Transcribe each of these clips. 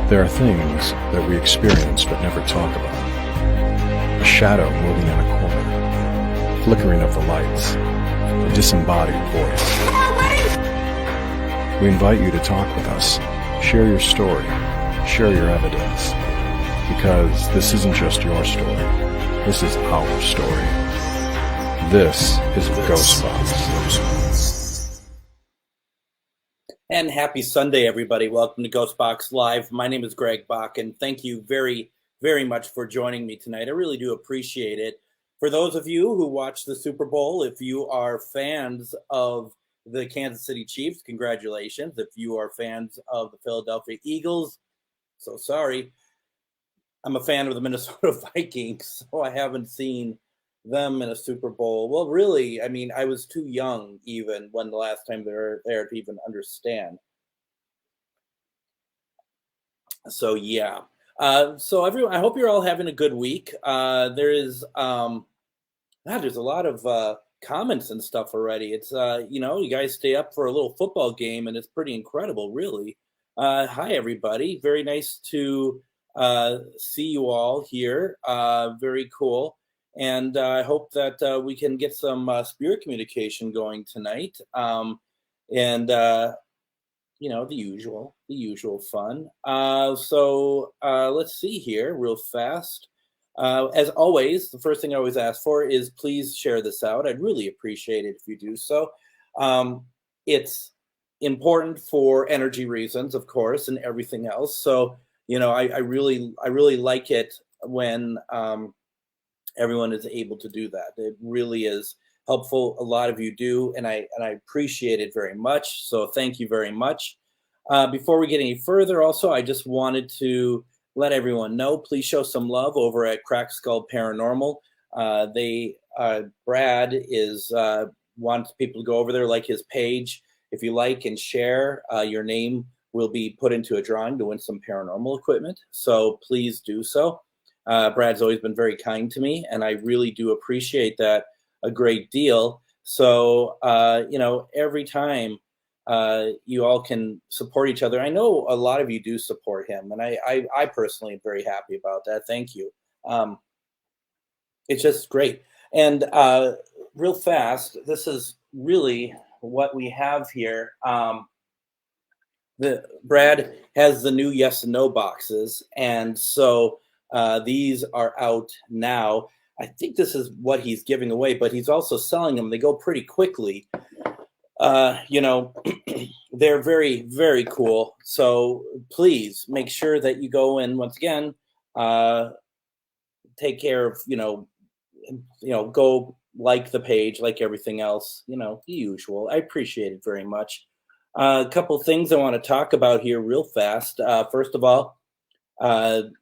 There are things that we experience but never talk about. A shadow moving in a corner, flickering of the lights, a disembodied voice. We invite you to talk with us, share your story, share your evidence, because this isn't just your story, this is our story. This is Ghostbox. And happy Sunday, everybody. Welcome to Ghostbox Live. My name is Greg Bach, and thank you very, very much for joining me tonight. I really do appreciate it. For those of you who watch the Super Bowl, if you are fans of the Kansas City Chiefs, congratulations. If you are fans of the Philadelphia Eagles, so sorry. I'm a fan of the Minnesota Vikings, so I haven't seen them in a Super Bowl. Well, really, I mean, I was too young even when the last time they were there to even understand. So yeah. So everyone, I hope you're all having a good week. There's a lot of comments and stuff already. It's you guys stay up for a little football game, and it's pretty incredible, really. Hi everybody, very nice to see you all here. Very cool. And I hope that we can get some spirit communication going tonight. And the usual fun. So let's see here real fast. As always, the first thing I always ask for is please share this out. I'd really appreciate it if you do so. It's important for energy reasons, of course, and everything else. So, I really like it when everyone is able to do that. It really is helpful. A lot of you do, and I appreciate it very much. So thank you very much. Before we get any further, also, I just wanted to let everyone know, please show some love over at Crack Skull Paranormal. Brad wants people to go over there, like his page. If you like and share, your name will be put into a drawing to win some paranormal equipment. So please do so. Brad's always been very kind to me, and I really do appreciate that a great deal. So, every time you all can support each other. I know a lot of you do support him, and I personally am very happy about that. Thank you. It's just great. And real fast, this is really what we have here. Brad has the new yes and no boxes, and so these are out now. I think this is what he's giving away, but he's also selling them. They go pretty quickly. They're very, very cool. So please make sure that you go in once again, take care of, go like the page, like everything else, the usual. I appreciate it very much. A couple things I want to talk about here real fast. First of all,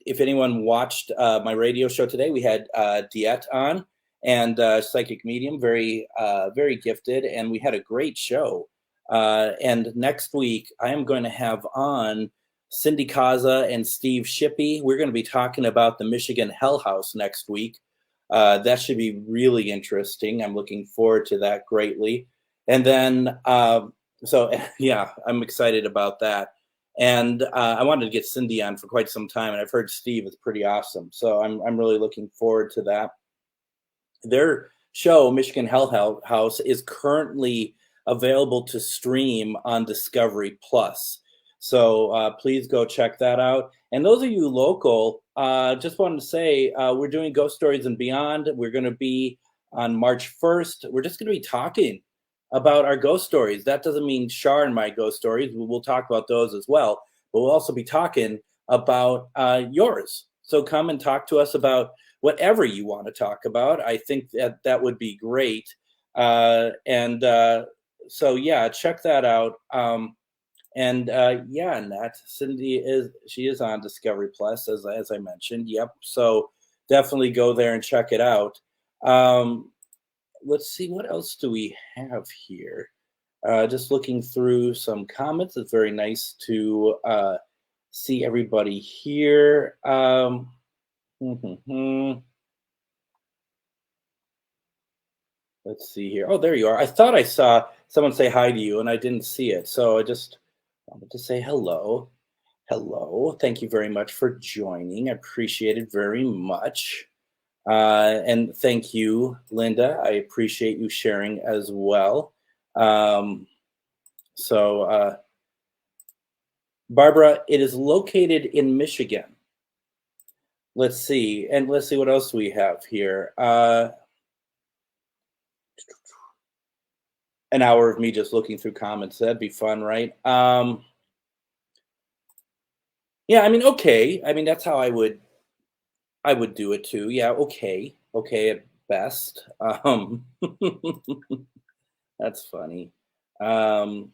if anyone watched my radio show today, we had Diet on, and psychic medium, very, very gifted, and we had a great show. And next week, I am going to have on Cindy Kaza and Steve Shippey. We're going to be talking about the Michigan Hell House next week. That should be really interesting. I'm looking forward to that greatly. And then, yeah, I'm excited about that. And I wanted to get Cindy on for quite some time, and I've heard Steve is pretty awesome. So I'm really looking forward to that. Their show, Michigan Hell House, is currently available to stream on Discovery Plus. So please go check that out. And those of you local, just wanted to say we're doing Ghost Stories and Beyond. We're going to be on March 1st. We're just going to be talking about our ghost stories. That doesn't mean Shar and my ghost stories. We'll talk about those as well. But we'll also be talking about yours. So come and talk to us about whatever you want to talk about. I think that would be great. So yeah, check that out. And Nat, Cindy is on Discovery Plus, as I mentioned. Yep. So definitely go there and check it out. Let's see, what else do we have here? Just looking through some comments. It's very nice to see everybody here. Let's see here. Oh, there you are. I thought I saw someone say hi to you, and I didn't see it. So I just wanted to say hello. Hello. Thank you very much for joining. I appreciate it very much. And thank you, Linda. I appreciate you sharing as well. Um, so, Barbara, it is located in Michigan. Let's see what else we have here. An hour of me just looking through comments. That'd be fun, right? Yeah, I mean, okay. I mean, that's how I would do it too. Yeah, okay. Okay at best. That's funny. Um,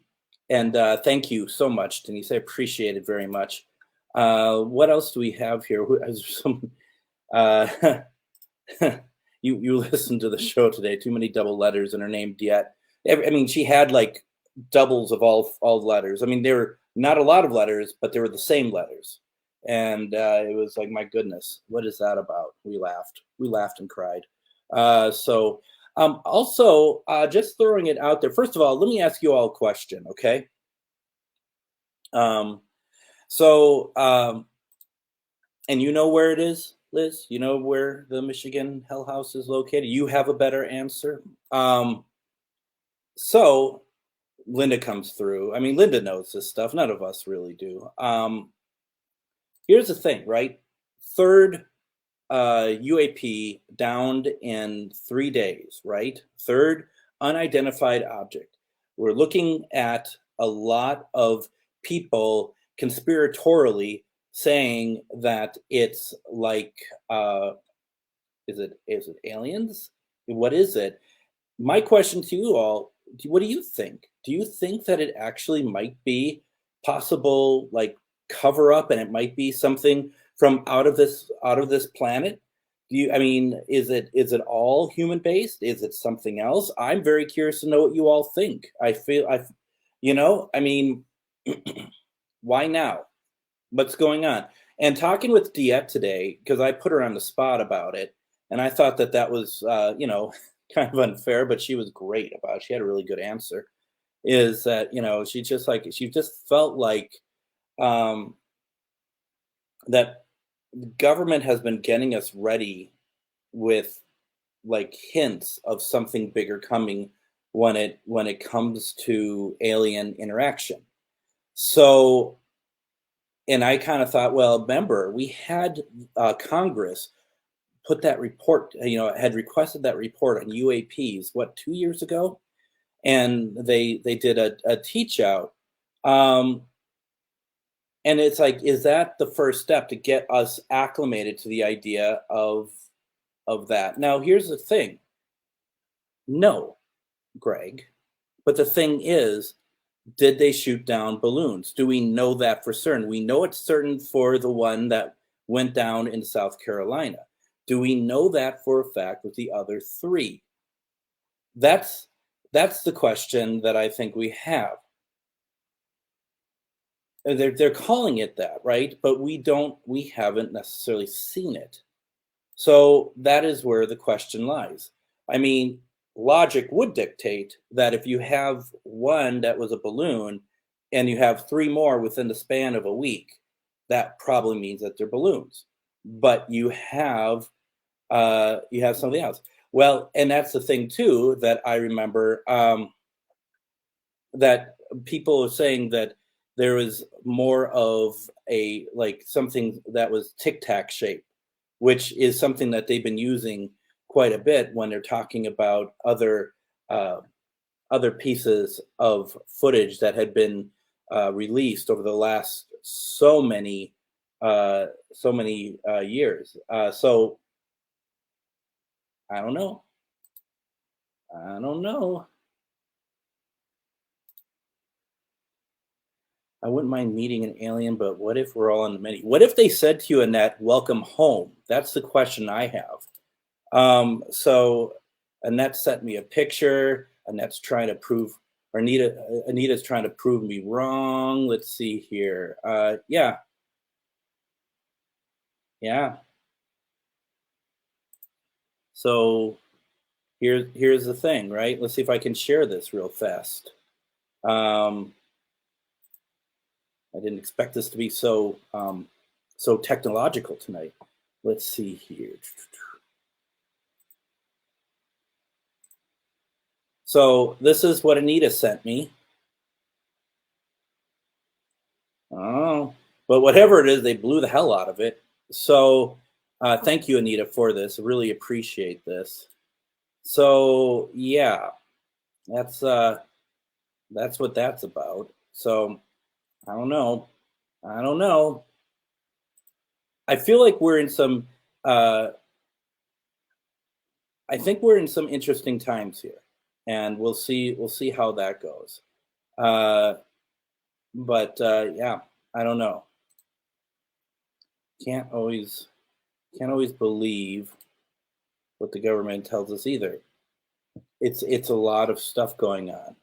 and thank you so much, Denise. I appreciate it very much. What else do we have here? Who has some? Uh, you listened to the show today. Too many double letters in her name yet. I mean, she had like doubles of all letters. I mean, there were not a lot of letters, but they were the same letters, and it was like, my goodness, what is that about? We laughed and cried. Also, just throwing it out there. First of all, let me ask you all a question, okay? Um, so, and you know where it is, Liz? You know where the Michigan Hell House is located? You have a better answer. So Linda comes through. I mean, Linda knows this stuff. None of us really do. Here's the thing, right? Third UAP downed in 3 days, right? Third unidentified object. We're looking at a lot of people conspiratorially saying that it's like, is it aliens? What is it? My question to you all: what do you think? Do you think that it actually might be possible, like cover up, and it might be something from out of this planet? I mean, is it all human based? Is it something else? I'm very curious to know what you all think. I mean, why now? What's going on? And talking with Diet today, because I put her on the spot about it, and I thought that was, kind of unfair, but she was great about it. She had a really good answer. Is that, she just felt like, um, that government has been getting us ready with like hints of something bigger coming when it comes to alien interaction. So, and I kind of thought, well, remember, we had Congress put that report, had requested that report on UAPs, what, 2 years ago? And they did a teach out. Um, and it's like, is that the first step to get us acclimated to the idea of that? Now, here's the thing. No, Greg. But the thing is, did they shoot down balloons? Do we know that for certain? We know it's certain for the one that went down in South Carolina. Do we know that for a fact with the other three? That's that's the question that I think we have. They're calling it that, right? But we haven't necessarily seen it. So that is where the question lies. I mean, logic would dictate that if you have one that was a balloon and you have three more within the span of a week, that probably means that they're balloons. But you have something else. Well, and that's the thing too that I remember, that people are saying that there was more of a, like, something that was tic tac shape, which is something that they've been using quite a bit when they're talking about uh, other pieces of footage that had been released over the last so many years. So I don't know. I don't know. I wouldn't mind meeting an alien, but what if we're all on the menu? What if they said to you, Annette, welcome home? That's the question I have. So Annette sent me a picture. Annette's trying to prove, or Anita's trying to prove me wrong. Let's see here. Yeah, yeah. So here's the thing, right? Let's see if I can share this real fast. Um, I didn't expect this to be so so technological tonight. Let's see here. So this is what Anita sent me. Oh, but whatever it is, they blew the hell out of it. So thank you, Anita, for this. I really appreciate this. So yeah, that's uh, that's what that's about. So I don't know. I don't know. I feel like we're in some. Uh, I think we're in some interesting times here, and we'll see. We'll see how that goes. Uh, but yeah, I don't know. Can't always can't always believe what the government tells us either. It's a lot of stuff going on.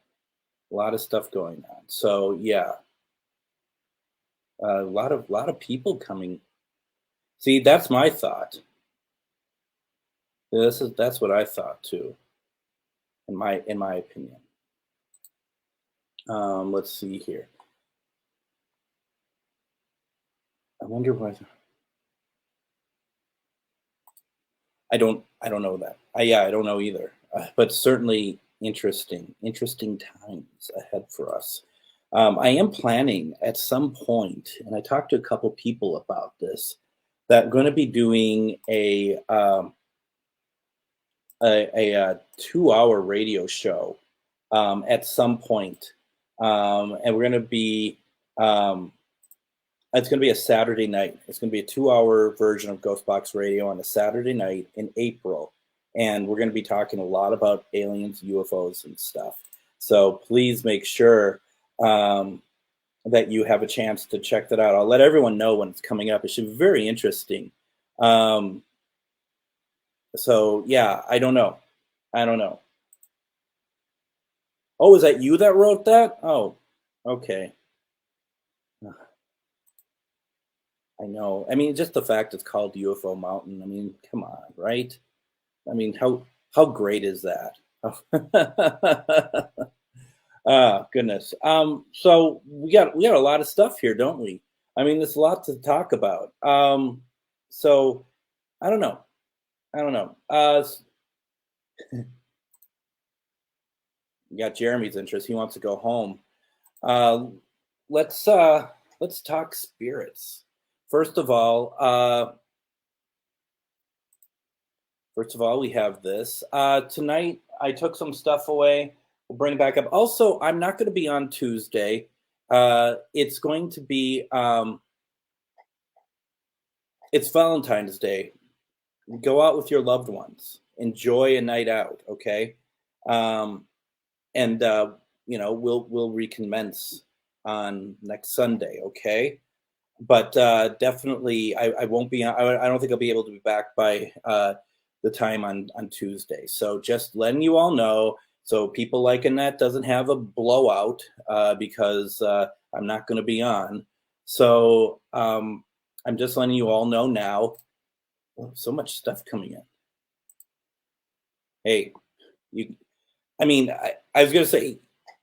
A lot of stuff going on. So yeah, a lot of people coming. See, that's my thought. That's what I thought too, in my opinion. Let's see here. I wonder what. I don't know that. Yeah, I don't know either. But certainly interesting times ahead for us. I am planning at some point, and I talked to a couple people about this, that I'm going to be doing a 2 hour radio show at some point, and we're going to be um, it's going to be a Saturday night. It's going to be a 2 hour version of Ghostbox Radio on a Saturday night in April. And we're going to be talking a lot about aliens, UFOs, and stuff. So please make sure that you have a chance to check that out. I'll let everyone know when it's coming up. It should be very interesting. Um, so, yeah, I don't know. I don't know. Oh, is that you that wrote that? Oh, okay. I know. I mean, just the fact it's called UFO Mountain. I mean, come on, right? I mean, how great is that? Ah, goodness. So we got a lot of stuff here, don't we? I mean, there's a lot to talk about. So I don't know. I don't know. We got Jeremy's interest. He wants to go home. Uh, let's uh, let's talk spirits. First of all, uh, First of all, we have this. Tonight, I took some stuff away. We'll bring it back up. Also, I'm not going to be on Tuesday. It's going to be, it's Valentine's Day. Go out with your loved ones. Enjoy a night out, okay? Um, and, we'll recommence on next Sunday, okay? But definitely, I won't be. I don't think I'll be able to be back by the time on Tuesday. So just letting you all know, so people like Annette doesn't have a blowout because I'm not going to be on. So I'm just letting you all know now. Oh, so much stuff coming in. Hey, you. I mean, I was going to say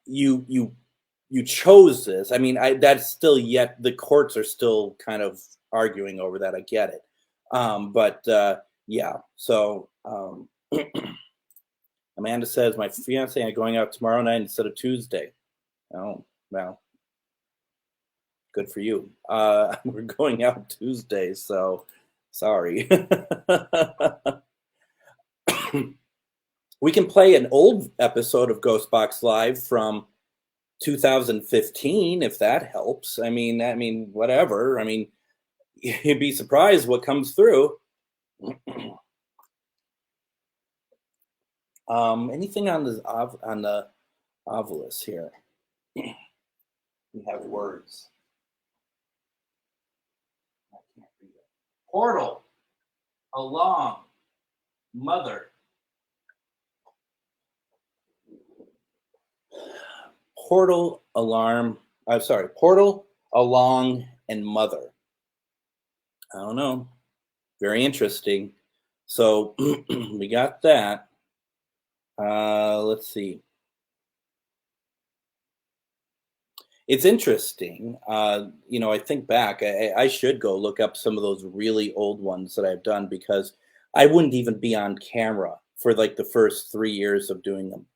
you chose this. I mean, that's still yet the courts are still kind of arguing over that. I get it, but yeah. So Amanda says my fiance and I going out tomorrow night instead of Tuesday. Oh well, good for you. We're going out Tuesday, so sorry. We can play an old episode of Ghostbox Live from 2015 if that helps. I mean whatever. I mean you'd be surprised what comes through. Anything on the ovilus here? We have words. I can't read it. Portal, along, mother. Portal, alarm. I'm sorry. Portal, along, and mother. I don't know. Very interesting. So we got that. Let's see. it's interesting. I think back, I should go look up some of those really old ones that I've done because I wouldn't even be on camera for like the first 3 years of doing them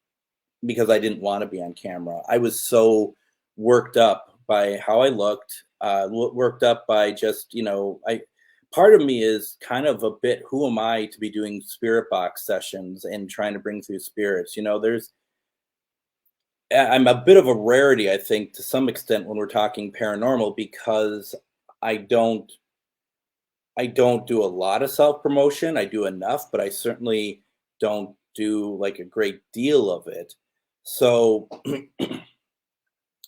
because I didn't want to be on camera. I was so worked up by how I looked, worked up by just, I part of me is kind of a bit, who am I to be doing spirit box sessions and trying to bring through spirits? I'm a bit of a rarity, I think, to some extent when we're talking paranormal because I don't I don't do a lot of self promotion. I do enough, but I certainly don't do like a great deal of it. So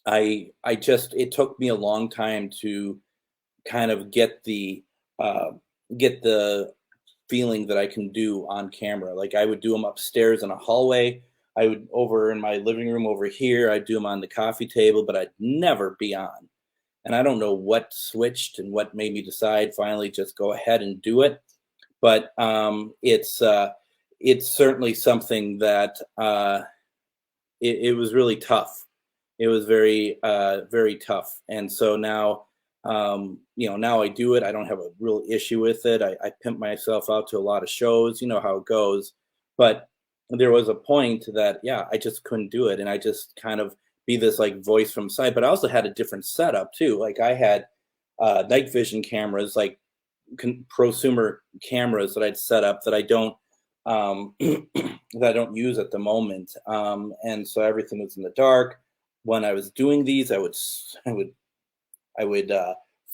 I just it took me a long time to kind of uh, get the feeling that I can do on camera. Like I would do them upstairs in a hallway. I would over in my living room over here. I'd do them on the coffee table, but I'd never be on. And I don't know what switched and what made me decide finally just go ahead and do it. But it's certainly something that it was really tough. It was very tough. And so now, now I do it. I don't have a real issue with it. I pimp myself out to a lot of shows. You know how it goes. But there was a point that, yeah, I just couldn't do it. And I just kind of be this like voice from side. But I also had a different setup too. Like I had night vision cameras, like prosumer cameras that I'd set up that I don't that I don't use at the moment. And so everything was in the dark. When I was doing these, I would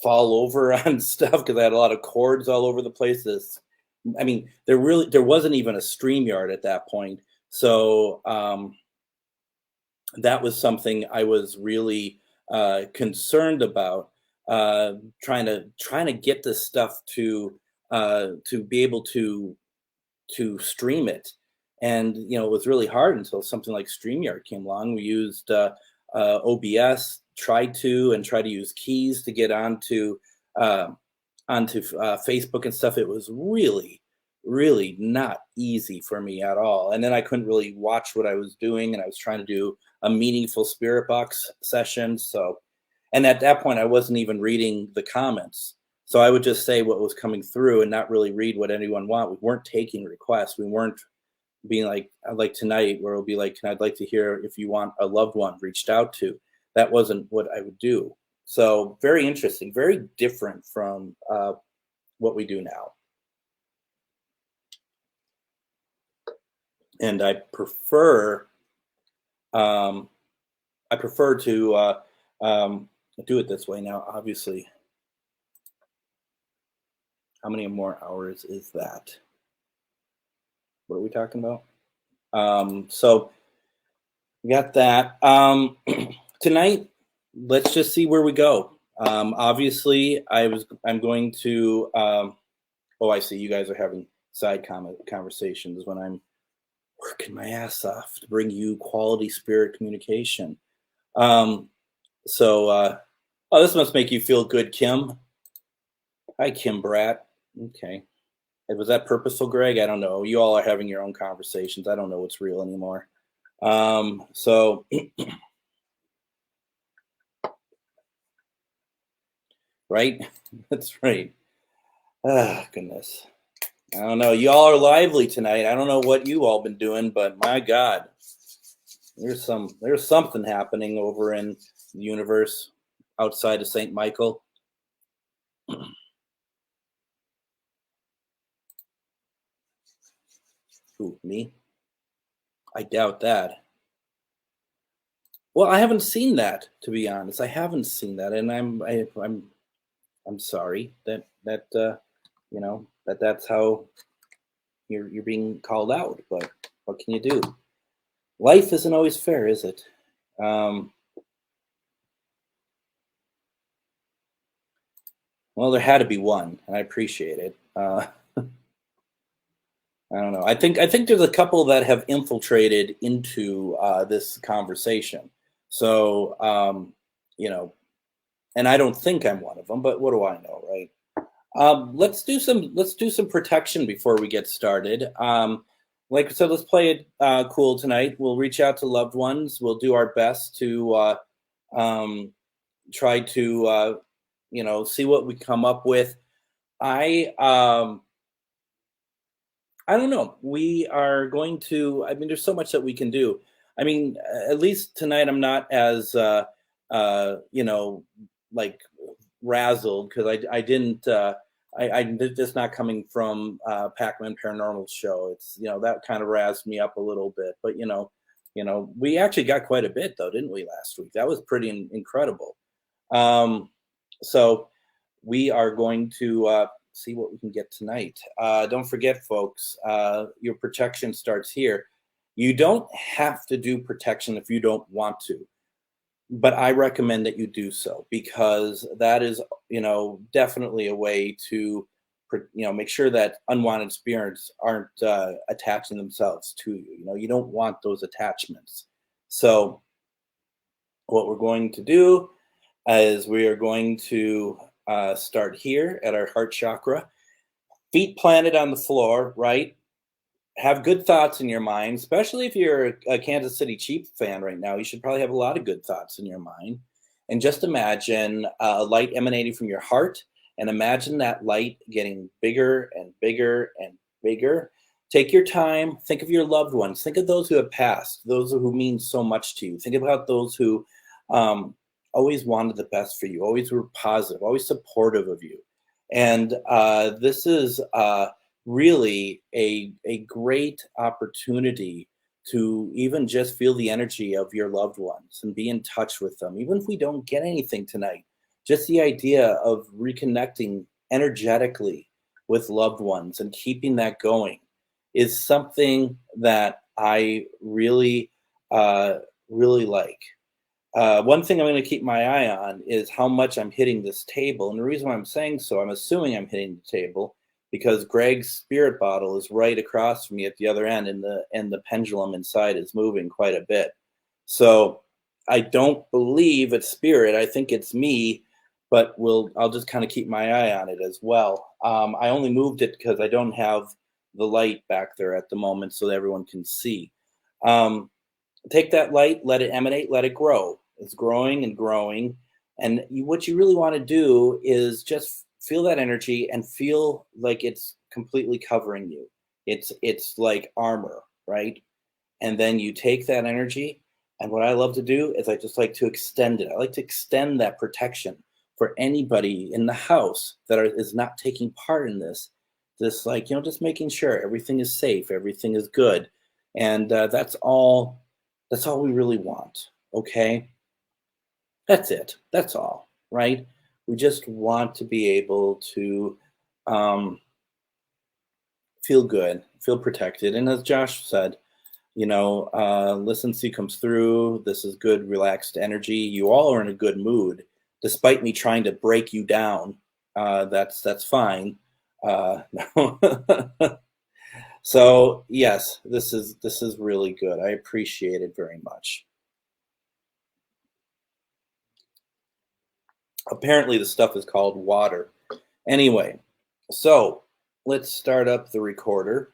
fall over on stuff because I had a lot of cords all over the place. I mean, there wasn't even a StreamYard at that point. So that was something I was really concerned about. Trying to get this stuff to be able to stream it. And it was really hard until something like StreamYard came along. We used OBS, tried to use keys to get uh, onto Facebook and stuff. It was really, really not easy for me at all. And then I couldn't really watch what I was doing, and I was trying to do a meaningful spirit box session. So, and at that point, I wasn't even reading the comments. So I would just say what was coming through and not really read what anyone want. We weren't taking requests. We weren't being like tonight, where it'll be like, I'd like to hear if you want a loved one reached out to. That wasn't what I would do. So very interesting, very different from what we do now. And I prefer to do it this way now. Obviously, how many more hours is that? What are we talking about? So we got that. Tonight, let's just see where we go. Obviously, I'm going to. Oh, I see. You guys are having side conversations when I'm working my ass off to bring you quality spirit communication. So, oh, this must make you feel good, Kim. Hi, Kim Brat. Okay. Was that purposeful, Greg? I don't know. You all are having your own conversations. I don't know what's real anymore. So right? That's right. Ah, goodness. I don't know. Y'all are lively tonight. I don't know what you all been doing, but my God, there's something happening over in the universe outside of St. Michael. Who, me? I doubt that. Well, I haven't seen that, to be honest. I haven't seen that, and I'm sorry that's how you're being called out. But what can you do? Life isn't always fair, is it? Well, there had to be one, and I appreciate it. I don't know. I think there's a couple that have infiltrated into this conversation. So and I don't think I'm one of them, but what do I know, right? Let's do some protection before we get started. Like I said, let's play it cool tonight. We'll reach out to loved ones. We'll do our best to try to see what we come up with. I um I don't know. We are going to. I mean, there's so much that we can do. I mean, at least tonight I'm not as like razzled because I didn't. I did this not coming from Pac-Man Paranormal show. It's that kind of razzed me up a little bit. But we actually got quite a bit though, didn't we, last week? That was pretty incredible. Um, so we are going to see what we can get tonight. Don't forget, folks, your protection starts here. You don't have to do protection if you don't want to, but I recommend that you do so because that is, definitely a way to, make sure that unwanted spirits aren't attaching themselves to you. You don't want those attachments. So, what we're going to do is we are going to start here at our heart chakra, feet planted on the floor, right? Have good thoughts in your mind, especially if you're a Kansas City Chiefs fan right now. You should probably have a lot of good thoughts in your mind. And just imagine a light emanating from your heart, and imagine that light getting bigger and bigger and bigger. Take your time. Think of your loved ones. Think of those who have passed, those who mean so much to you. Think about those who um, always wanted the best for you, always were positive, always supportive of you. And this is really a great opportunity to even just feel the energy of your loved ones and be in touch with them. Even if we don't get anything tonight, just the idea of reconnecting energetically with loved ones and keeping that going is something that I really like. One thing I'm going to keep my eye on is how much I'm hitting this table. And the reason why I'm saying so, I'm assuming I'm hitting the table because Greg's spirit bottle is right across from me at the other end, and the pendulum inside is moving quite a bit. So I don't believe it's spirit. I think it's me, but I'll just kind of keep my eye on it as well. I only moved it because I don't have the light back there at the moment so that everyone can see. Take that light, let it emanate, let it grow. It's growing and growing. And what you really want to do is just feel that energy and feel like it's completely covering you. It's like armor, right? And then you take that energy. And what I love to do is I just like to extend it. I like to extend that protection for anybody in the house that is not taking part in this. Just making sure everything is safe, everything is good. And that's all we really want, okay? That's it. That's all, right? We just want to be able to um, feel good, feel protected. And as Josh said, listen, see comes through. This is good, relaxed energy. You all are in a good mood, despite me trying to break you down. That's fine. No. So yes, this is really good. I appreciate it very much. Apparently the stuff is called water. Anyway, so let's start up the recorder.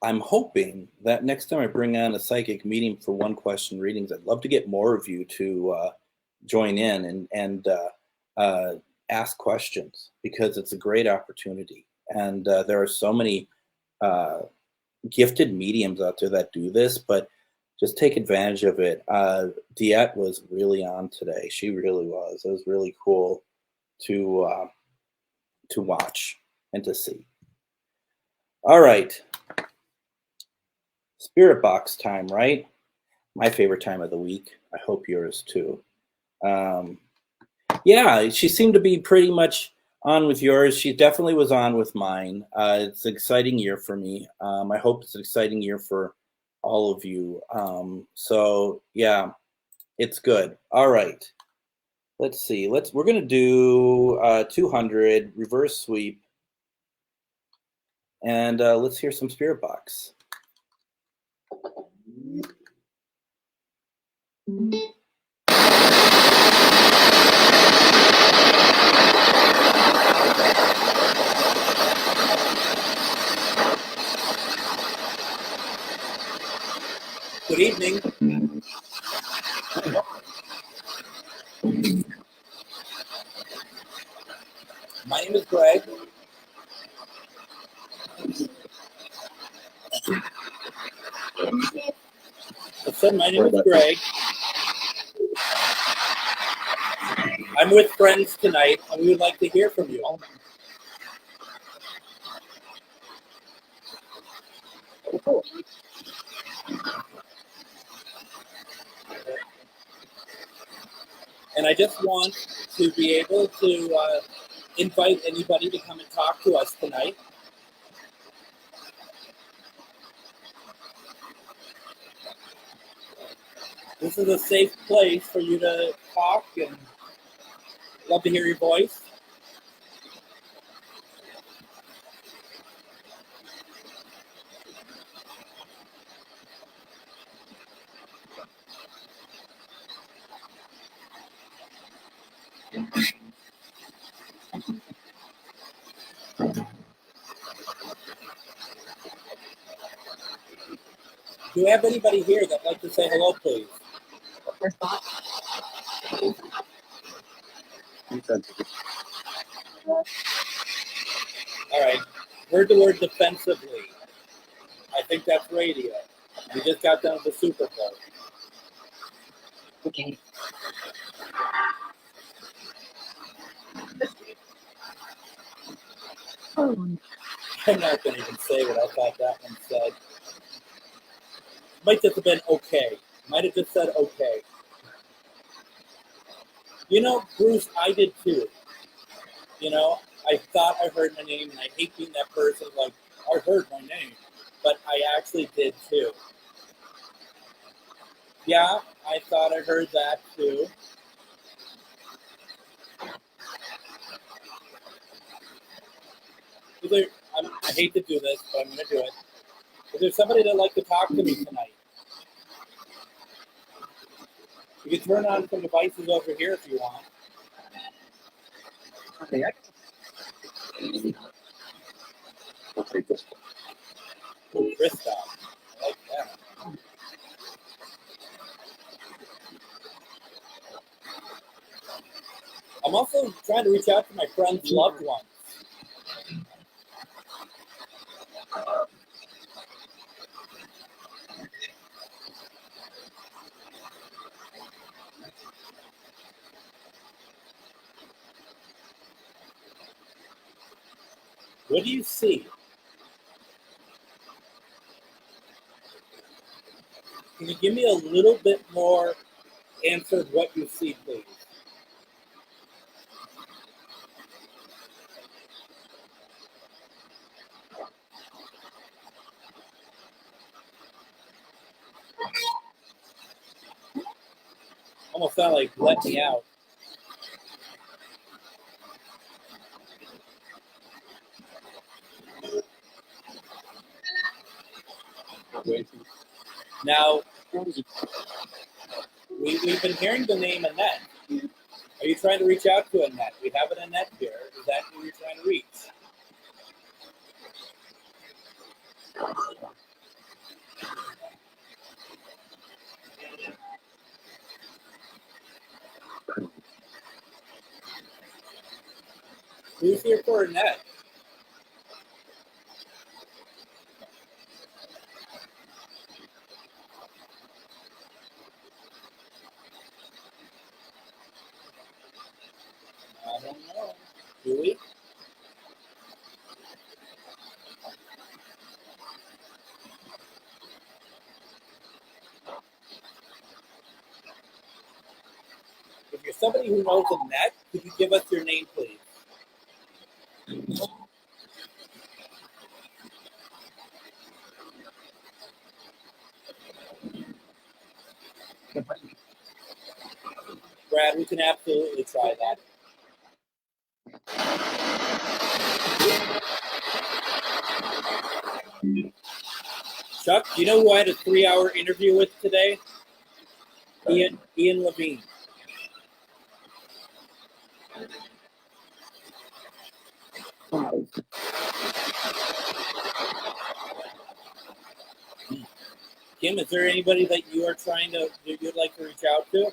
I'm hoping that next time I bring on a psychic medium for one question readings, I'd love to get more of you to join in and ask questions because it's a great opportunity. And there are so many gifted mediums out there that do this, but just take advantage of it. Diet was really on today. She really was. It was really cool to watch and to see. All right. Spirit box time, right? My favorite time of the week. I hope yours too. Yeah, she seemed to be pretty much on with yours. She definitely was on with mine. It's an exciting year for me. I hope it's an exciting year for all of you. So yeah, it's good. All right. Let's see. We're gonna do 200 reverse sweep, and let's hear some spirit box. Good evening. My name is Greg. I said my name is Greg. I'm with friends tonight, and we would like to hear from you. And I just want to be able to invite anybody to come and talk to us tonight. This is a safe place for you to talk, and love to hear your voice. Do you have anybody here that'd like to say hello, please? All right. Heard the word defensively. I think that's radio. We just got done with the Super Bowl. Okay. I'm not going to even say what I thought that one said. Might just have been okay. Might have just said okay. You know, Bruce, I did too. You know, I thought I heard my name, and I hate being that person like, I heard my name. But I actually did too. Yeah, I thought I heard that too. I hate to do this, but I'm going to do it. Is there somebody that'd like to talk to me tonight? You can turn on some devices over here if you want. Okay. I'll take this one. Ooh, Krista. I like that. I'm also trying to reach out to my friends' loved ones. What do you see? Can you give me a little bit more answer of what you see, please? Almost sound like let me out. Now, we've been hearing the name Annette. Are you trying to reach out to Annette? We have an Annette here. Is that who you're trying to reach? Who's here for Annette? I don't know. Do we? If you're somebody who knows Annette, could you give us your name, please? Brad, we can absolutely try that. Chuck, do you know who I had a 3-hour interview with today? Ian Levine. Kim, is there anybody that you'd like to reach out to?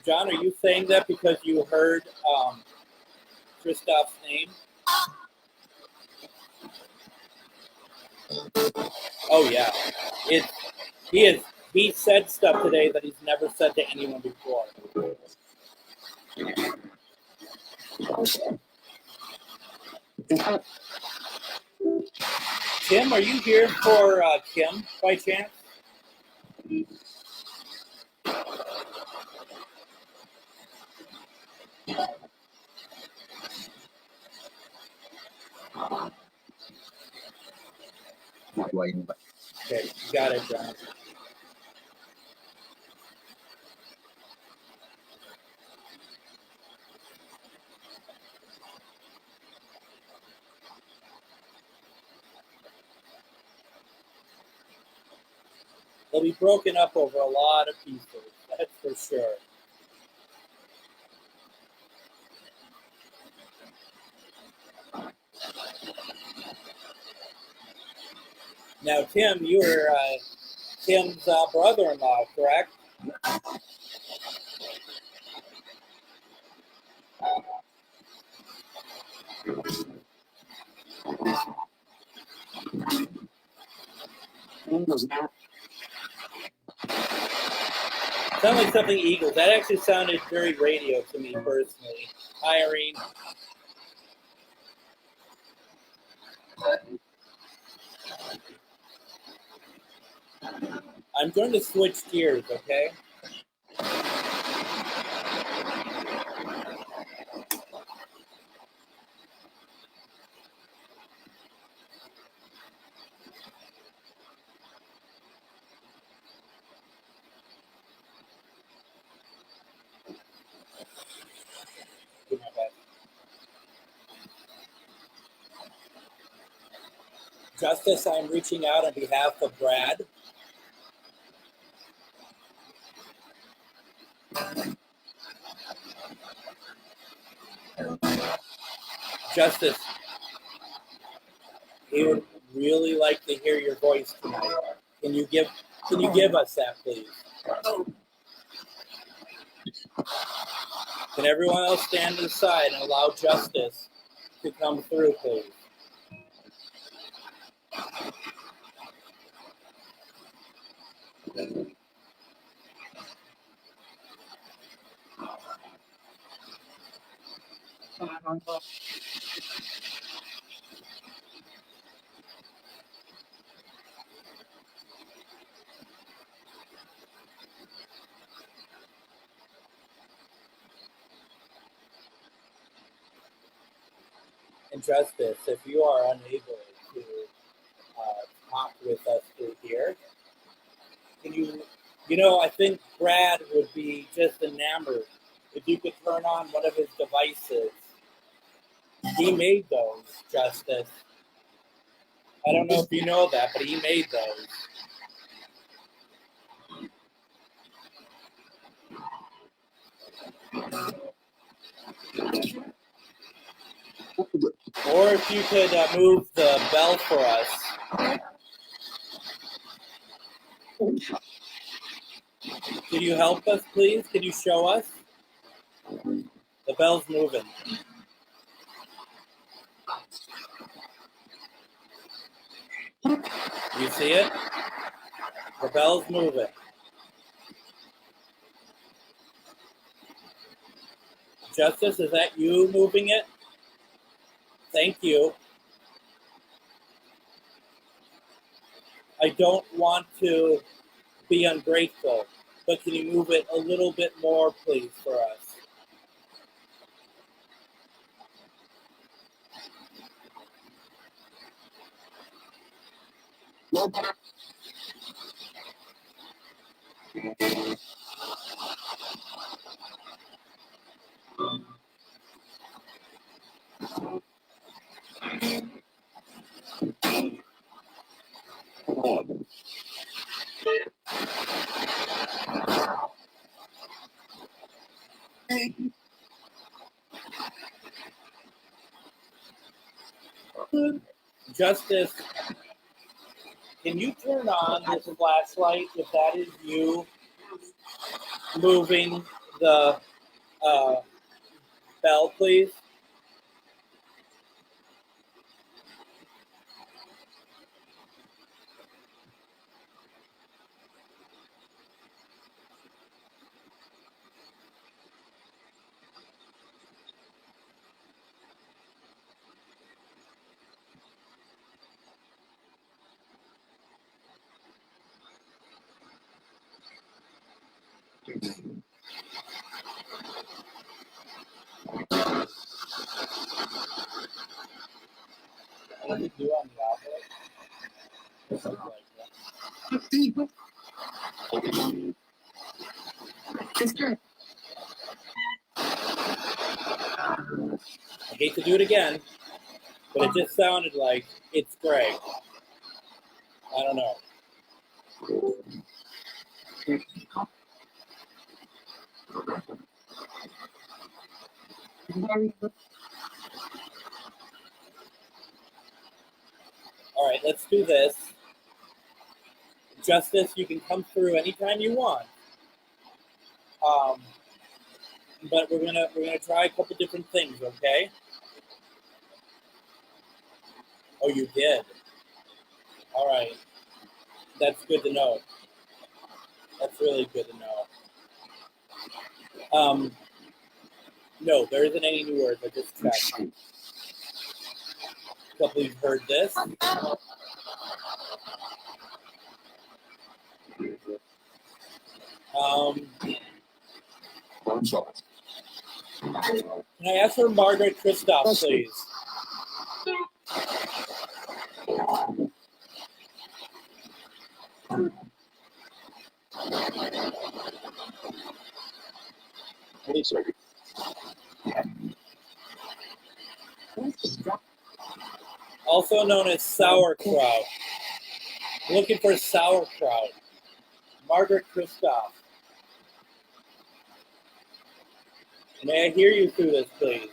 John, are you saying that because you heard Christoph's name? Oh yeah, he said stuff today that he's never said to anyone before. Tim, are you here for Kim by chance? Okay, you got it, John. They'll be broken up over a lot of pieces, that's for sure. Now, Tim, you were Kim's brother-in-law, correct? Sounded like something Eagles. That actually sounded very radio to me personally. Hi, Irene. I'm going to switch gears, okay? Do my best. Justice, I'm reaching out on behalf of Brad. Justice, he would really like to hear your voice tonight. Can you give us that, please? Can everyone else stand aside and allow Justice to come through, please? And Justice, if you are unable to talk with us through here, can I think Brad would be just enamored if you could turn on one of his devices. He made those, Justice. I don't know if you know that, but he made those. Or if you could move the bell for us. Can you help us, please? Can you show us? The bell's moving. You see it? The bell's moving. Justice, is that you moving it? Thank you. I don't want to be ungrateful, but can you move it a little bit more, please, for us? Justice, can you turn on this flashlight if that is you moving the bell, please? What did you do on the opposite? I hate to do it again, but it just sounded like it's Greg. I don't know. All right, let's do this. Justice, you can come through anytime you want. But we're gonna try a couple different things, okay? Oh, you did. All right, that's good to know. That's really good to know. No, there isn't any new words. I just checked. A couple you've heard this. Can I ask for Margaret Kristoff, please? Also known as sauerkraut. Looking for sauerkraut. Margaret Kristoff. May I hear you through this, please?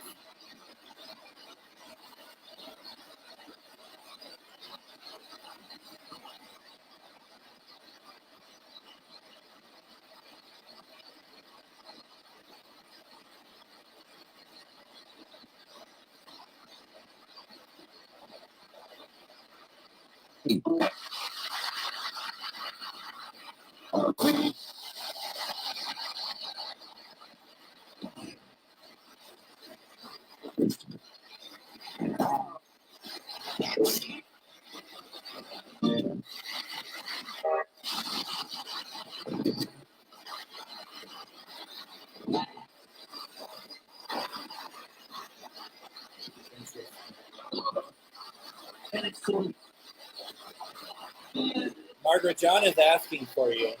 Margaret, John is asking for you.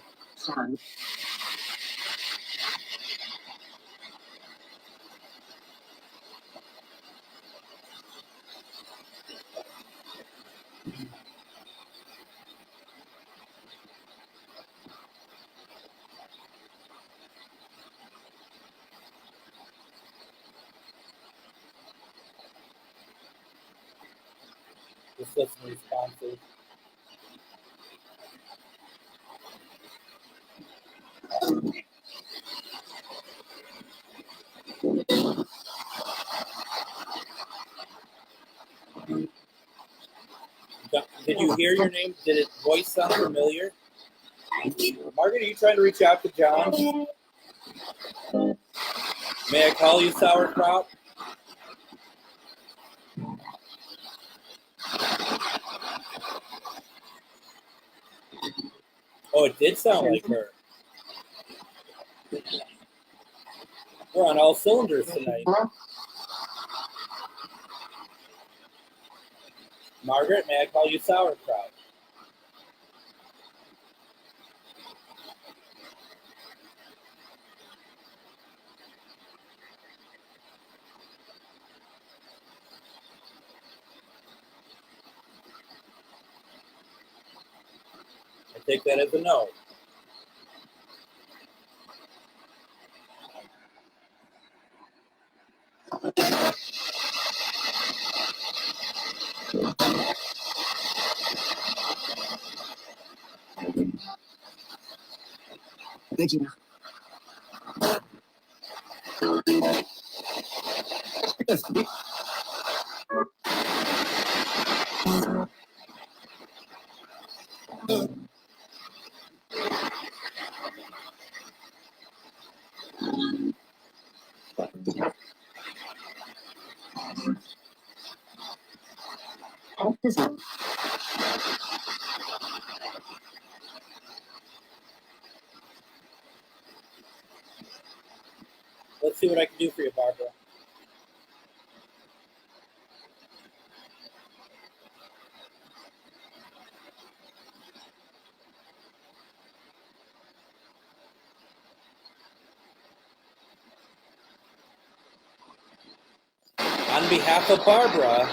Just listen to responses. Did you hear your name? Did it voice sound familiar? Margaret, are you trying to reach out to John? May I call you sauerkraut? Oh, it did sound like her. We're on all cylinders tonight. Margaret, may I call you sauerkraut? I take that as a no. Thank you. Let's see what I can do for you, Barbara. On behalf of Barbara,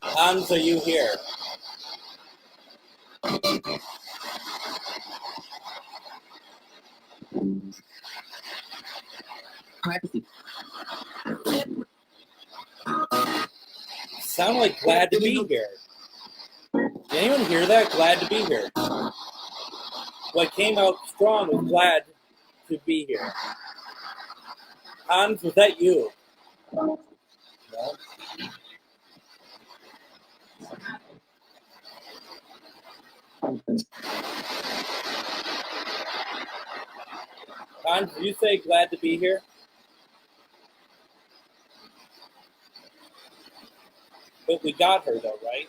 Hans, are you here? Privacy. Sound like glad to be here. Did anyone hear that? Glad to be here. What came out strong was glad to be here. Hans, was that you? No. Hans, did you say glad to be here? But we got her though, right?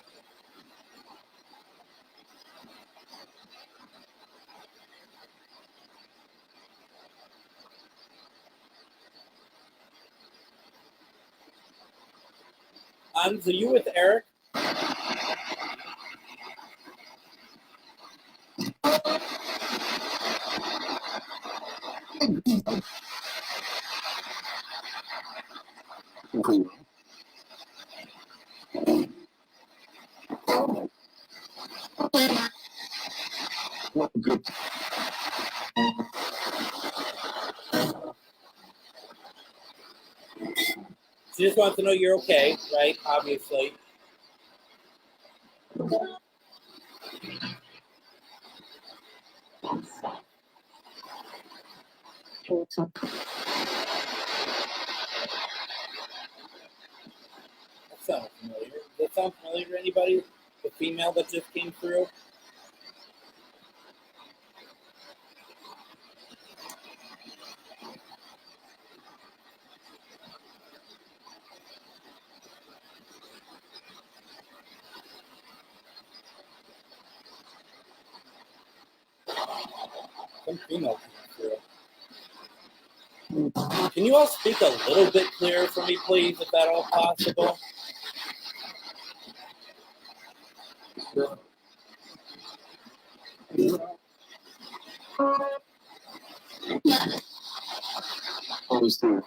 Hans, are you with Eric? Good. She just wants to know you're okay, right? Obviously. That sounds familiar. Does that sound familiar to anybody? The female that just came through? Some female came through. Can you all speak a little bit clearer for me, please, if at all possible? Always do.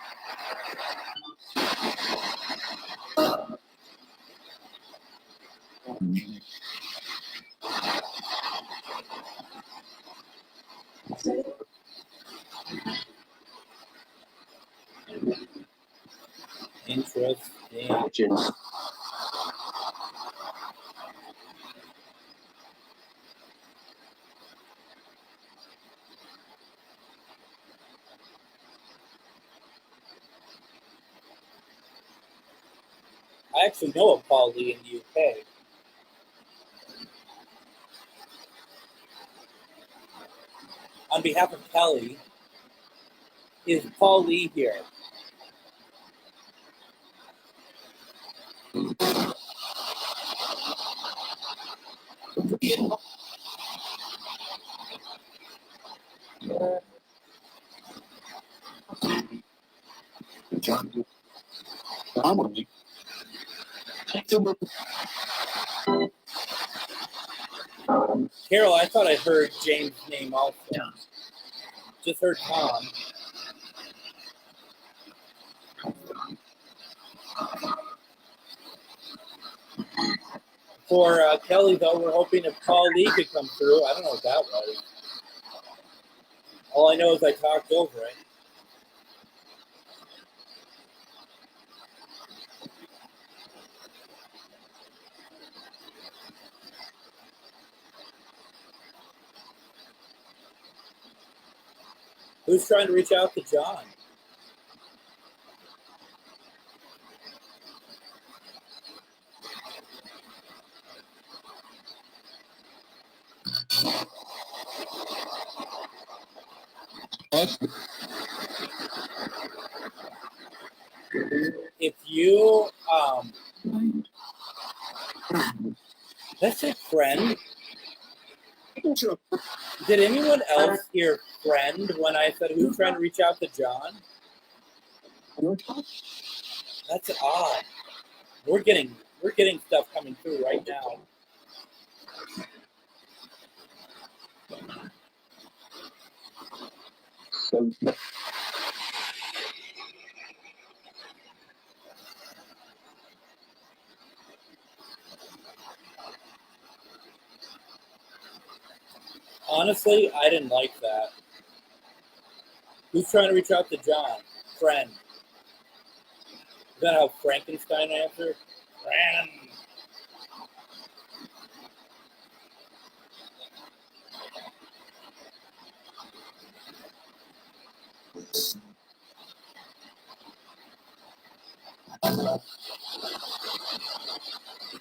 Interesting. I actually know a Paul Lee in the UK. On behalf of Kelly, is Paul Lee here? Carol, I thought I heard James' name also. Just heard Tom. For Kelly, though, we're hoping if Paul Lee could come through. I don't know what that was. All I know is I talked over it. Who's trying to reach out to John? If you, that's a friend. Did anyone else hear friend when I said who's trying to reach out to John? That's odd. We're getting stuff coming through right now. Honestly, I didn't like that. Who's trying to reach out to John? Friend. Is that how Frankenstein answered? Friend.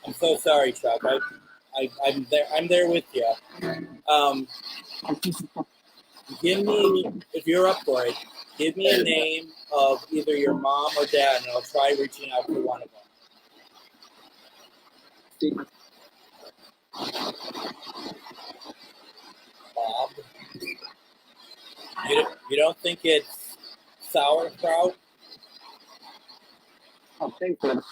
I'm so sorry, Chuck. I'm there. I'm there with you. Give me, if you're up for it, give me a name of either your mom or dad, and I'll try reaching out to one of them. Bob. You don't think it's sauerkraut? I think that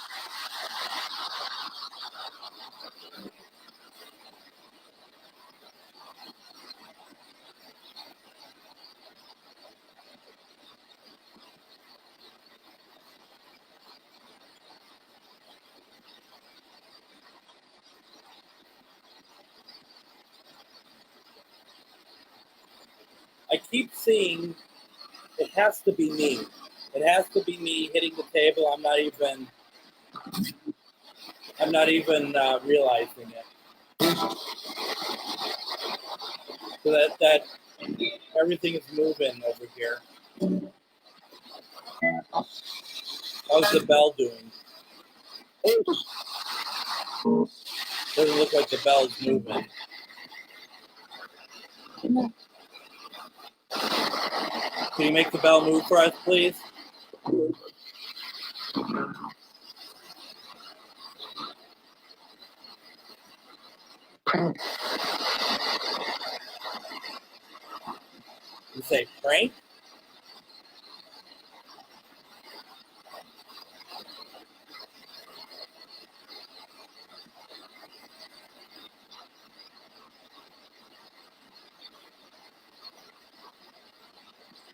I keep seeing it has to be me. It has to be me hitting the table. I'm not even realizing it. So that everything is moving over here. How's the bell doing? Doesn't look like the bell's moving. Can you make the bell move for us, please? You say prank?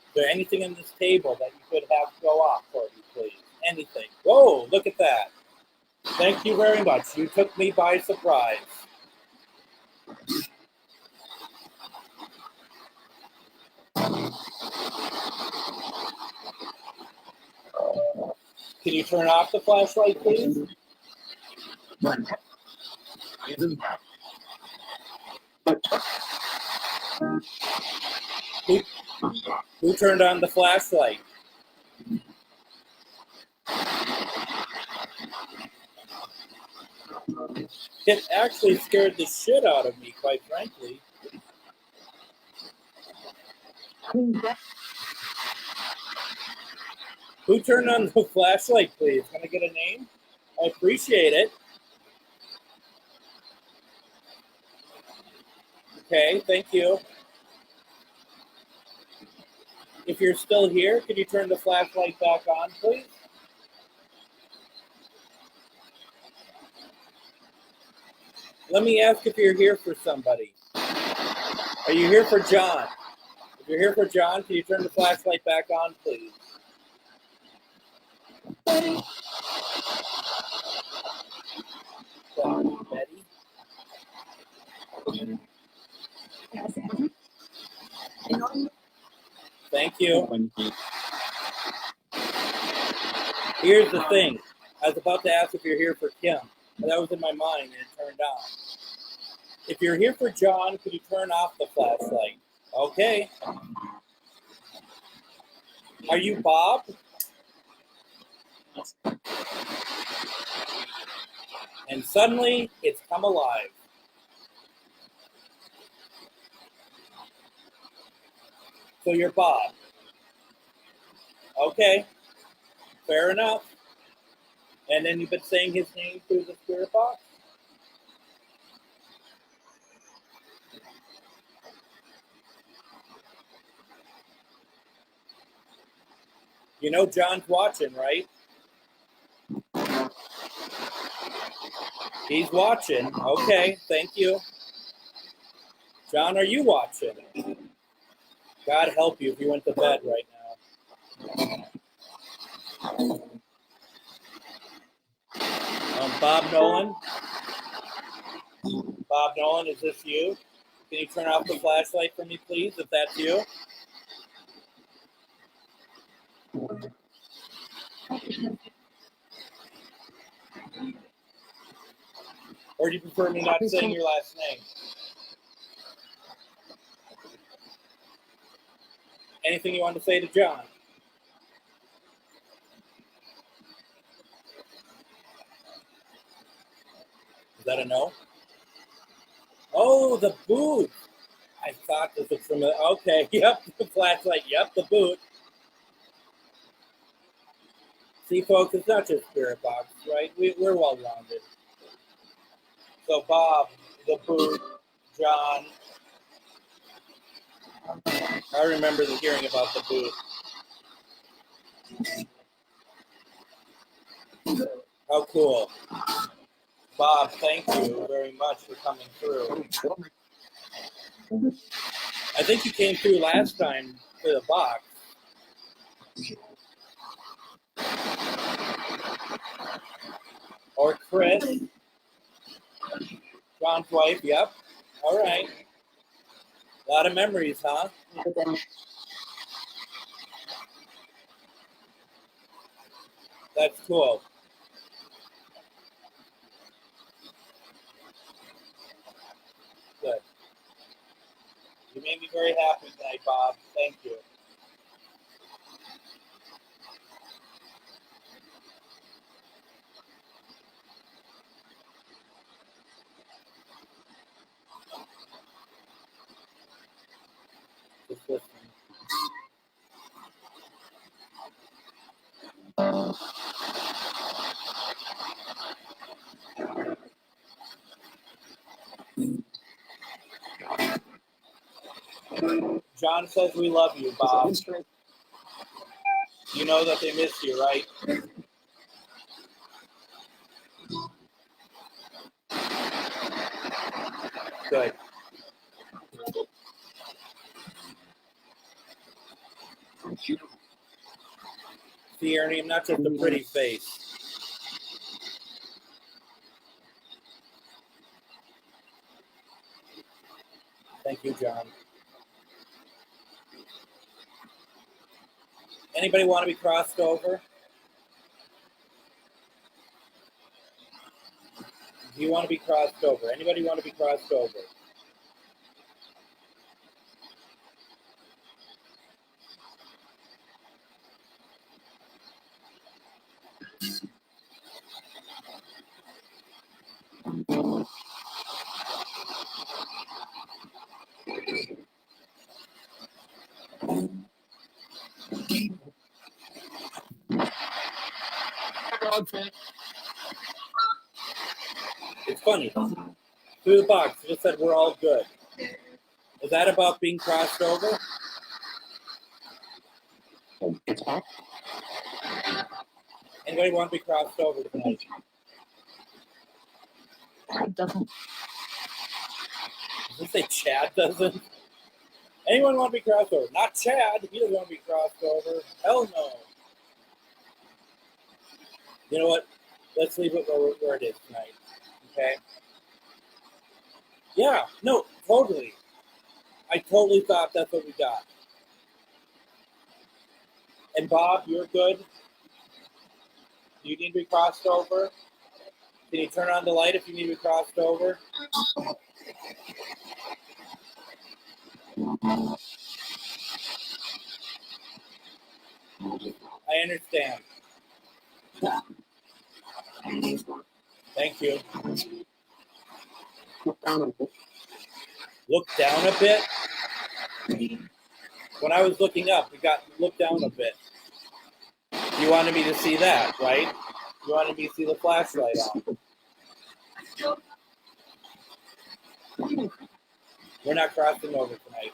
Is there anything in this table that you could have go off for me, please? Anything. Whoa, look at that. Thank you very much. You took me by surprise. Can you turn off the flashlight, please? Who turned on the flashlight? It actually scared the shit out of me, quite frankly. Who turned on the flashlight, please? Can I get a name? I appreciate it. Okay, thank you. If you're still here, could you turn the flashlight back on, please? Let me ask if you're here for somebody. Are you here for John? If you're here for John, can you turn the flashlight back on, please? Betty? Thank you. Here's the thing. I was about to ask if you're here for Kim. That was in my mind and it turned on. If you're here for John, could you turn off the flashlight? Okay. Are you Bob? And suddenly, it's come alive. So you're Bob. Okay, fair enough. And then you've been saying his name through the spirit box? You know John's watching, right? He's watching. Okay, thank you. John, are you watching? God help you if you went to bed right now. Bob Nolan? Bob Nolan, is this you? Can you turn off the flashlight for me, please, if that's you? Or do you prefer me not saying your last name? Anything you want to say to John? Is that a no? Oh, the boot. I thought this was from the, okay, yep, the flashlight, yep, the boot. See, folks, it's not just spirit box, right? We're well-rounded. So, Bob, the boot, John. I remember hearing about the boot. How cool. Bob, thank you very much for coming through. I think you came through last time for the box. Or Chris. John's wife, yep. All right. A lot of memories, huh? That's cool. Good. You made me very happy tonight, Bob. Thank you. Just listening. John says we love you, Bob. You know that they miss you, right? Good. See, Ernie, I'm not just a pretty face. Thank you, John. Anybody want to be crossed over? Do you want to be crossed over? Anybody want to be crossed over? It's funny. Through the box, it just said we're all good. Is that about being crossed over? Anybody want to be crossed over tonight? Doesn't. Did you say Chad doesn't? Anyone want to be crossed over? Not Chad. He doesn't want to be crossed over. Hell no. You know what? Let's leave it where it is tonight. Okay? Yeah, no, totally. I totally thought that's what we got. And Bob, you're good? Do you need to be crossed over? Can you turn on the light if you need to be crossed over? I understand. Thank you. Look down a bit. Look down a bit. When I was looking up, it got looked down a bit. You wanted me to see that, right? You wanted me to see the flashlight on. We're not crossing over tonight.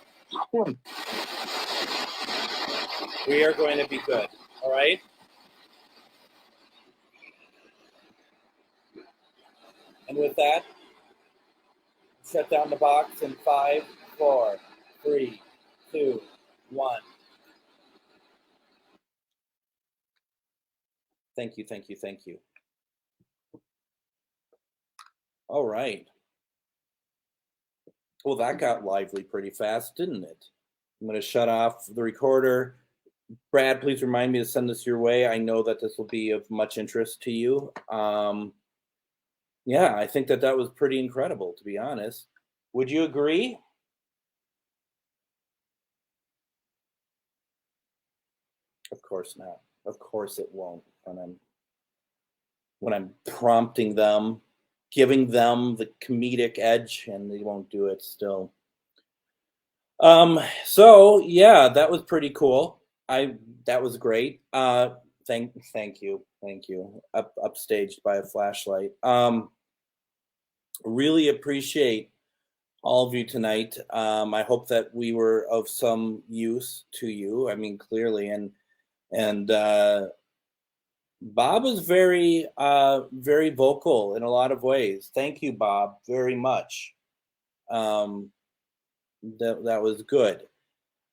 We are going to be good. All right? And with that, shut down the box in 5, 4, 3, 2, 1. Thank you, thank you, thank you. All right. Well, that got lively pretty fast, didn't it? I'm going to shut off the recorder. Brad, please remind me to send this your way. I know that this will be of much interest to you. Yeah, I think that was pretty incredible, to be honest. Would you agree? Of course not. Of course it won't. When I'm prompting them, giving them the comedic edge, and they won't do it still. So yeah, that was pretty cool. That was great. Thank you. Upstaged by a flashlight. Really appreciate all of you tonight. I hope that we were of some use to you. I mean, clearly, and Bob was very very vocal in a lot of ways. Thank you, Bob, very much. That was good.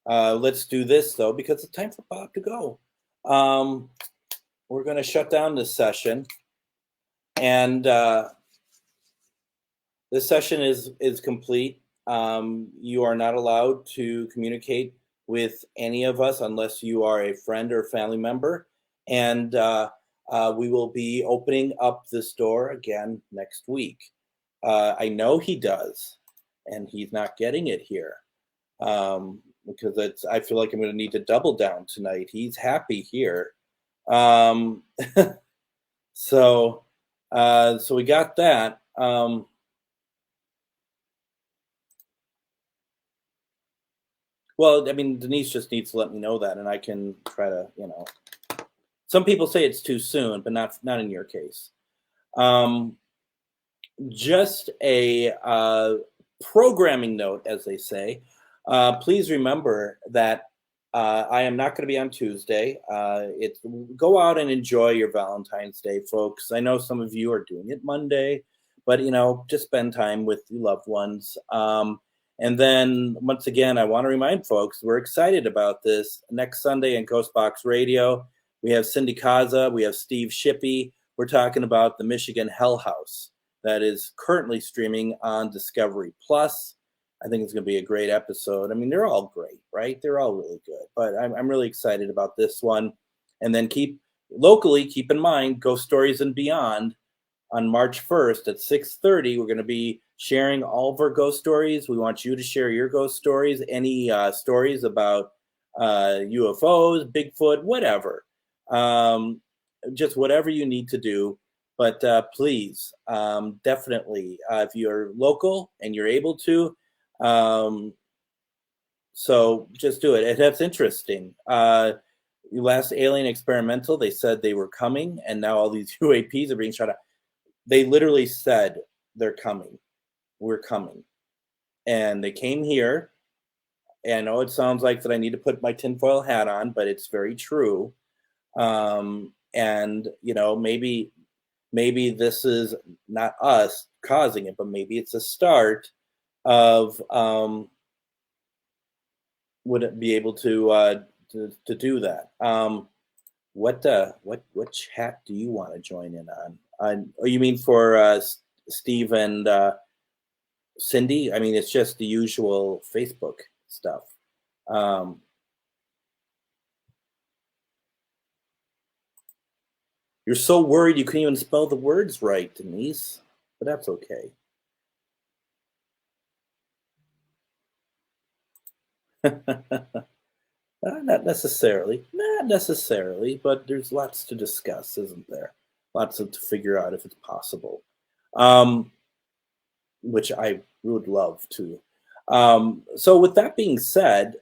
Let's do this though, because it's time for Bob to go. We're going to shut down this session, and this session is complete. You are not allowed to communicate with any of us unless you are a friend or family member, and we will be opening up this door again next week. I know he does, and he's not getting it here. Because I feel like I'm going to need to double down tonight. He's happy here. So we got that. Well, I mean, Denise just needs to let me know that, and I can try to, some people say it's too soon, but not in your case. Just a programming note, as they say. Please remember that I am not going to be on Tuesday. Go out and enjoy your Valentine's Day, folks. I know some of you are doing it Monday, but just spend time with your loved ones. And then once again, I want to remind folks we're excited about this next Sunday in Ghostbox Radio. We have Cindy Kaza, we have Steve Shippey. We're talking about the Michigan Hell House that is currently streaming on Discovery Plus. I think it's going to be a great episode. I mean, they're all great, right? They're all really good, but I'm really excited about this one. And then keep in mind, Ghost Stories and Beyond on March 1st at 6:30. We're going to be sharing all of our ghost stories. We want you to share your ghost stories, any stories about UFOs, Bigfoot, whatever. Just whatever you need to do. But please, definitely, if you're local and you're able to, so just do it. And that's interesting. Last Alien Experimental, they said they were coming, and now all these UAPs are being shot at. They literally said they're coming. We're coming. And they came here. And I know it sounds like that I need to put my tinfoil hat on, but it's very true. And maybe this is not us causing it, but maybe it's a start of would it be able to do that. What chat do you want to join in on? You mean for Steve and Cindy? I mean, it's just the usual Facebook stuff. You're so worried you couldn't even spell the words right, Denise, but that's okay. Not necessarily, but there's lots to discuss, isn't there? Lots to figure out if it's possible, um, which I would love to. So, with that being said,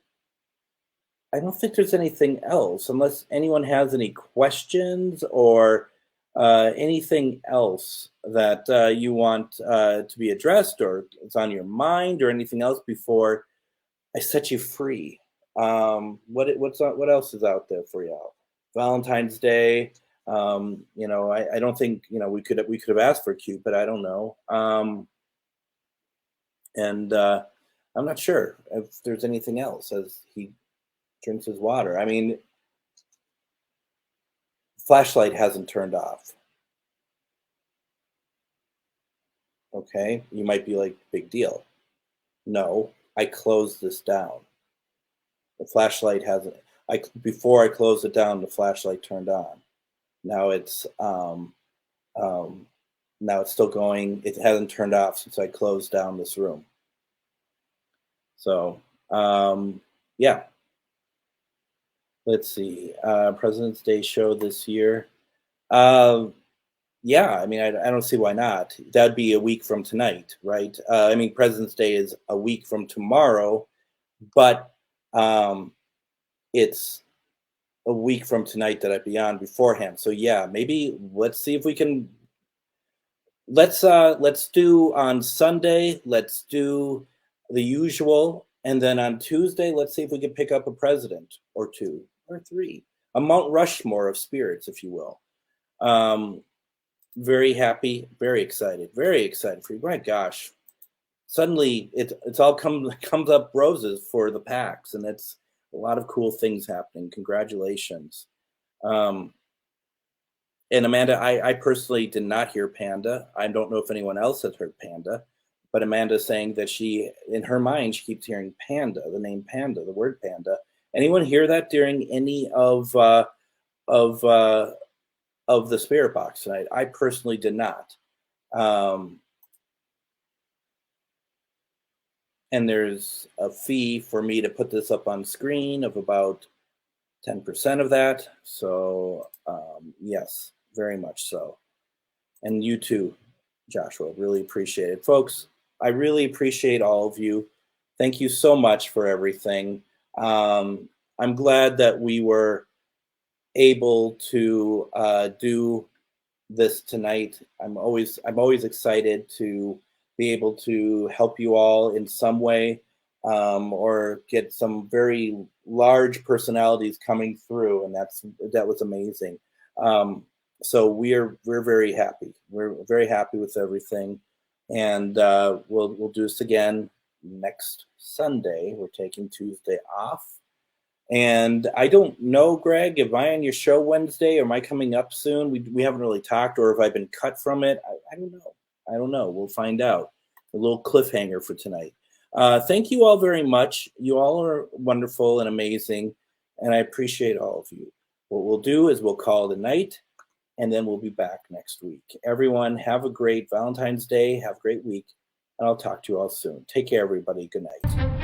I don't think there's anything else, unless anyone has any questions or anything else that you want to be addressed, or it's on your mind, or anything else before I set you free. What else is out there for y'all? Valentine's Day. I don't think we could have asked for Cupid. I don't know. And I'm not sure if there's anything else as he drinks his water. I mean, flashlight hasn't turned off. Okay, you might be like, big deal. No, I closed this down. The flashlight hasn't. Before I closed it down, the flashlight turned on. Now um, it's still going. It hasn't turned off since I closed down this room. So yeah. Let's see. President's Day show this year. Yeah, I mean, I don't see why not. That'd be a week from tonight, right? I mean, President's Day is a week from tomorrow, but it's a week from tonight that I'd be on beforehand. So yeah, maybe let's see if we can. Let's do on Sunday. Let's do the usual, and then on Tuesday, let's see if we can pick up a president or two or three, a Mount Rushmore of spirits, if you will. Very happy, very excited for you. My gosh, suddenly it's all comes up roses for the PAX, and it's a lot of cool things happening. Congratulations. And Amanda, I personally did not hear Panda. I don't know if anyone else has heard Panda, but Amanda's saying that she, in her mind, she keeps hearing Panda, the name Panda, the word Panda. Anyone hear that during any of uh, of the spirit box tonight? I personally did not. And there's a fee for me to put this up on screen of about 10% of that. So yes, very much so. And you too, Joshua, really appreciate it. Folks, I really appreciate all of you. Thank you so much for everything. I'm glad that we were able to do this tonight. I'm always excited to be able to help you all in some way, or get some very large personalities coming through, and that was amazing. So we're very happy. We're very happy with everything, and we'll do this again next Sunday. We're taking Tuesday off. And I don't know, Greg, am I on your show Wednesday? Or am I coming up soon? We haven't really talked, or have I been cut from it? I don't know. I don't know. We'll find out. A little cliffhanger for tonight. Thank you all very much. You all are wonderful and amazing, and I appreciate all of you. What we'll do is we'll call it a night, and then we'll be back next week. Everyone, have a great Valentine's Day. Have a great week, and I'll talk to you all soon. Take care, everybody. Good night.